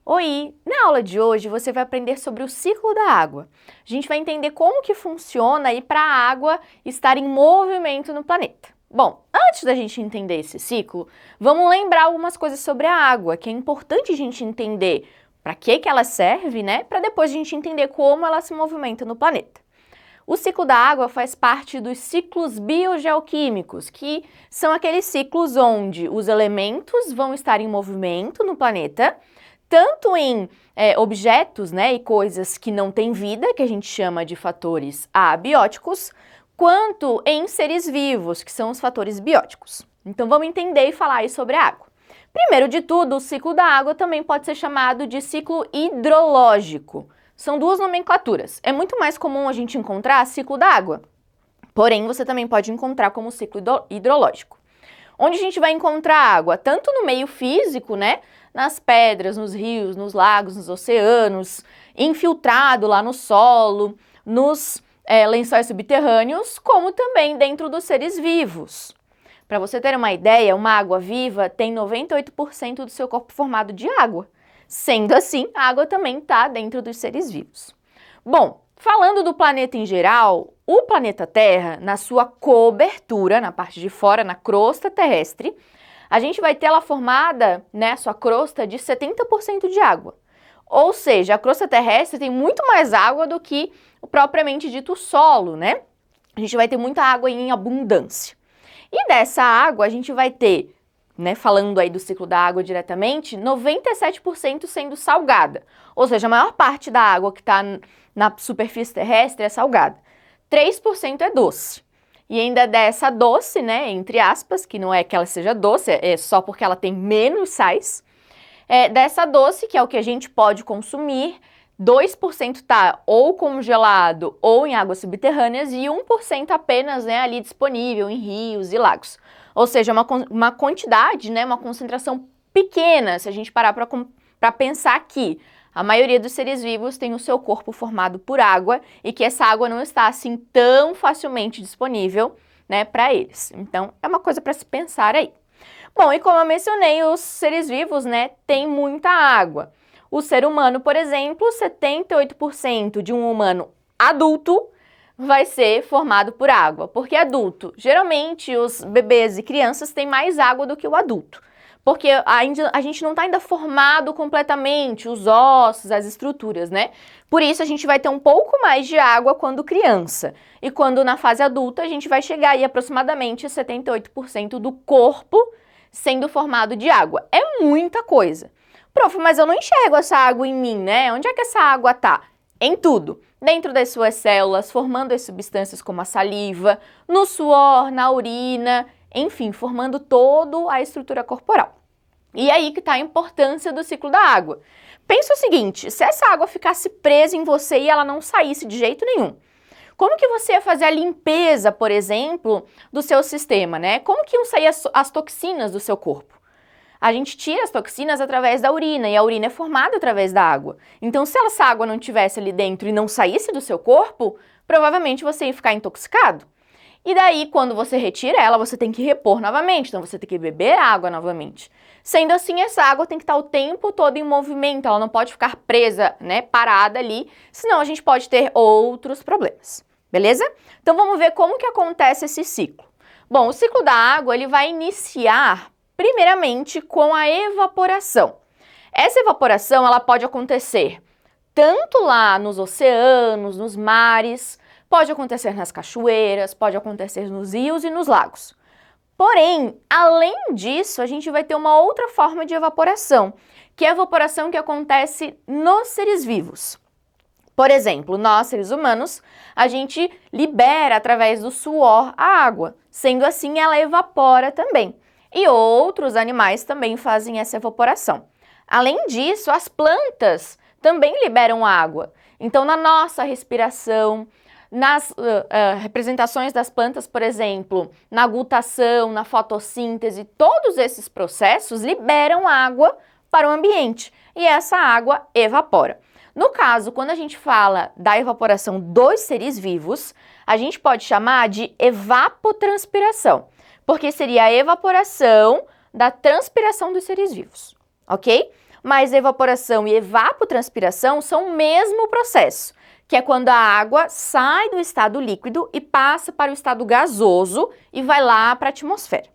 Oi! Na aula de hoje você vai aprender sobre o ciclo da água. A gente vai entender como que funciona para a água estar em movimento no planeta. Bom, antes da gente entender esse ciclo, vamos lembrar algumas coisas sobre a água, que é importante a gente entender para que ela serve, né? Para depois a gente entender como ela se movimenta no planeta. O ciclo da água faz parte dos ciclos biogeoquímicos, que são aqueles ciclos onde os elementos vão estar em movimento no planeta, tanto em objetos, né, e coisas que não têm vida, que a gente chama de fatores abióticos, quanto em seres vivos, que são os fatores bióticos. Então vamos entender e falar aí sobre a água. Primeiro de tudo, o ciclo da água também pode ser chamado de ciclo hidrológico. São duas nomenclaturas. É muito mais comum a gente encontrar ciclo da água, porém você também pode encontrar como ciclo hidrológico. Onde a gente vai encontrar água? Tanto no meio físico, né? Nas pedras, nos rios, nos lagos, nos oceanos, infiltrado lá no solo, nos lençóis subterrâneos, como também dentro dos seres vivos. Para você ter uma ideia, uma água viva tem 98% do seu corpo formado de água. Sendo assim, a água também está dentro dos seres vivos. Bom, falando do planeta em geral, o planeta Terra, na sua cobertura, na parte de fora, na crosta terrestre, a gente vai ter ela formada, né, sua crosta de 70% de água. Ou seja, a crosta terrestre tem muito mais água do que o propriamente dito solo, né? A gente vai ter muita água em abundância. E dessa água a gente vai ter, né, falando aí do ciclo da água diretamente, 97% sendo salgada. Ou seja, a maior parte da água que está na superfície terrestre é salgada. 3% é doce. E ainda dessa doce, né, entre aspas, que não é que ela seja doce, é só porque ela tem menos sais, dessa doce, que é o que a gente pode consumir, 2% está ou congelado ou em águas subterrâneas e 1% apenas, né, ali disponível em rios e lagos. Ou seja, uma quantidade, né, uma concentração pequena, se a gente parar para pensar que a maioria dos seres vivos tem o seu corpo formado por água e que essa água não está assim tão facilmente disponível, né, para eles. Então, é uma coisa para se pensar aí. Bom, e como eu mencionei, os seres vivos, né, têm muita água. O ser humano, por exemplo, 78% de um humano adulto vai ser formado por água. Porque adulto, geralmente os bebês e crianças têm mais água do que o adulto. Porque a gente não está ainda formado completamente, os ossos, as estruturas, né? Por isso a gente vai ter um pouco mais de água quando criança. E quando na fase adulta a gente vai chegar aí aproximadamente a 78% do corpo sendo formado de água. É muita coisa. Prof, mas eu não enxergo essa água em mim, né? Onde é que essa água tá? Em tudo. Dentro das suas células, formando as substâncias como a saliva, no suor, na urina, enfim, formando toda a estrutura corporal. E aí que está a importância do ciclo da água. Pensa o seguinte, se essa água ficasse presa em você e ela não saísse de jeito nenhum, como que você ia fazer a limpeza, por exemplo, do seu sistema, né? Como que iam sair as toxinas do seu corpo? A gente tira as toxinas através da urina, e a urina é formada através da água. Então, se essa água não estivesse ali dentro e não saísse do seu corpo, provavelmente você ia ficar intoxicado. E daí, quando você retira ela, você tem que repor novamente, então você tem que beber água novamente. Sendo assim, essa água tem que estar o tempo todo em movimento, ela não pode ficar presa, né, parada ali, senão a gente pode ter outros problemas, beleza? Então vamos ver como que acontece esse ciclo. Bom, o ciclo da água, ele vai iniciar primeiramente com a evaporação. Essa evaporação, ela pode acontecer tanto lá nos oceanos, nos mares, pode acontecer nas cachoeiras, pode acontecer nos rios e nos lagos. Porém, além disso, a gente vai ter uma outra forma de evaporação, que é a evaporação que acontece nos seres vivos. Por exemplo, nós, seres humanos, a gente libera através do suor a água, sendo assim ela evapora também. E outros animais também fazem essa evaporação. Além disso, as plantas também liberam água. Então, na nossa respiração, nas representações das plantas, por exemplo, na glutação, na fotossíntese, todos esses processos liberam água para o ambiente e essa água evapora. No caso, quando a gente fala da evaporação dos seres vivos, a gente pode chamar de evapotranspiração, porque seria a evaporação da transpiração dos seres vivos, ok? Mas evaporação e evapotranspiração são o mesmo processo, que é quando a água sai do estado líquido e passa para o estado gasoso e vai lá para a atmosfera,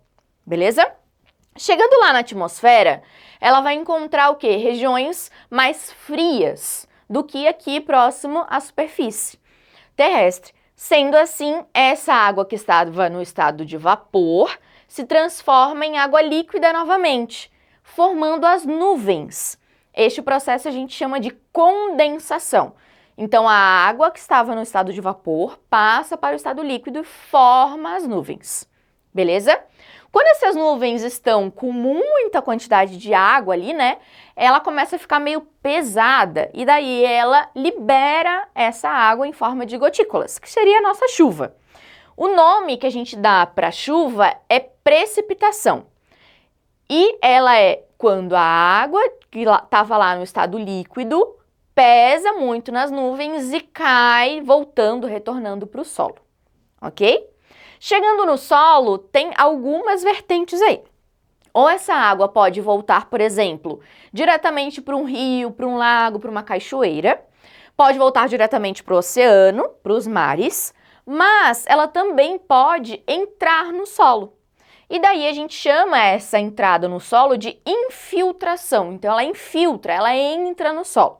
beleza? Chegando lá na atmosfera, ela vai encontrar o quê? Regiões mais frias do que aqui próximo à superfície terrestre. Sendo assim, essa água que estava no estado de vapor se transforma em água líquida novamente, formando as nuvens. Este processo a gente chama de condensação. Então, a água que estava no estado de vapor passa para o estado líquido e forma as nuvens. Beleza? Quando essas nuvens estão com muita quantidade de água ali, né, ela começa a ficar meio pesada e daí ela libera essa água em forma de gotículas, que seria a nossa chuva. O nome que a gente dá para a chuva é precipitação. E ela é quando a água que estava lá no estado líquido pesa muito nas nuvens e cai, voltando, retornando para o solo, ok? Chegando no solo, tem algumas vertentes aí. Ou essa água pode voltar, por exemplo, diretamente para um rio, para um lago, para uma cachoeira. Pode voltar diretamente para o oceano, para os mares, mas ela também pode entrar no solo. E daí a gente chama essa entrada no solo de infiltração. Então ela infiltra, ela entra no solo.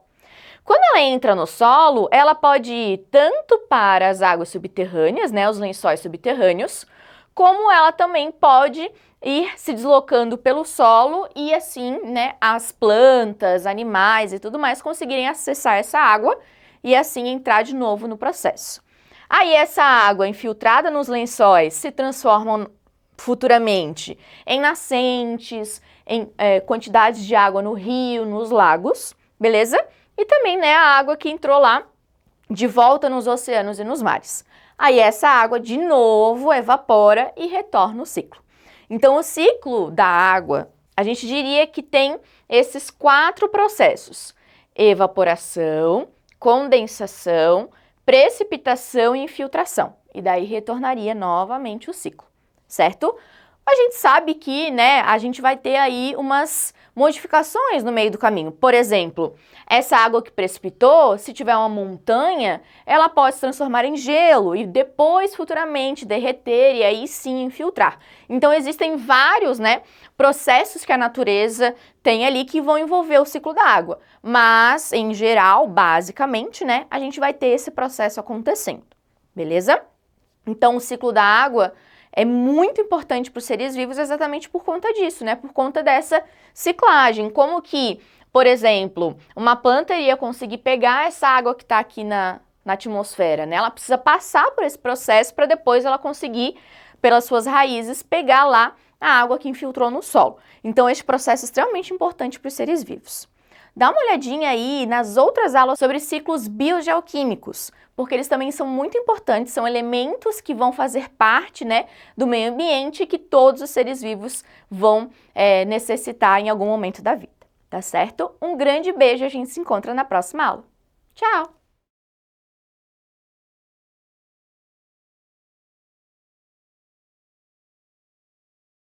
Quando ela entra no solo, ela pode ir tanto para as águas subterrâneas, né, os lençóis subterrâneos, como ela também pode ir se deslocando pelo solo e assim, né, as plantas, animais e tudo mais conseguirem acessar essa água e assim entrar de novo no processo. Aí essa água infiltrada nos lençóis se transforma futuramente em nascentes, em quantidades de água no rio, nos lagos, beleza? E também, né, a água que entrou lá de volta nos oceanos e nos mares. Aí essa água de novo evapora e retorna o ciclo. Então o ciclo da água, a gente diria que tem esses 4 processos: evaporação, condensação, precipitação e infiltração. E daí retornaria novamente o ciclo, certo? A gente sabe que, né, a gente vai ter aí umas modificações no meio do caminho. Por exemplo, essa água que precipitou, se tiver uma montanha, ela pode se transformar em gelo e depois futuramente derreter e aí sim infiltrar. Então existem vários, né, processos que a natureza tem ali que vão envolver o ciclo da água. Mas, em geral, basicamente, né, a gente vai ter esse processo acontecendo. Beleza? Então o ciclo da água é muito importante para os seres vivos exatamente por conta disso, né? Por conta dessa ciclagem. Como que, por exemplo, uma planta iria conseguir pegar essa água que está aqui na atmosfera, né? Ela precisa passar por esse processo para depois ela conseguir, pelas suas raízes, pegar lá a água que infiltrou no solo. Então, esse processo é extremamente importante para os seres vivos. Dá uma olhadinha aí nas outras aulas sobre ciclos biogeoquímicos, porque eles também são muito importantes, são elementos que vão fazer parte, né, do meio ambiente que todos os seres vivos vão necessitar em algum momento da vida, tá certo? Um grande beijo e a gente se encontra na próxima aula. Tchau!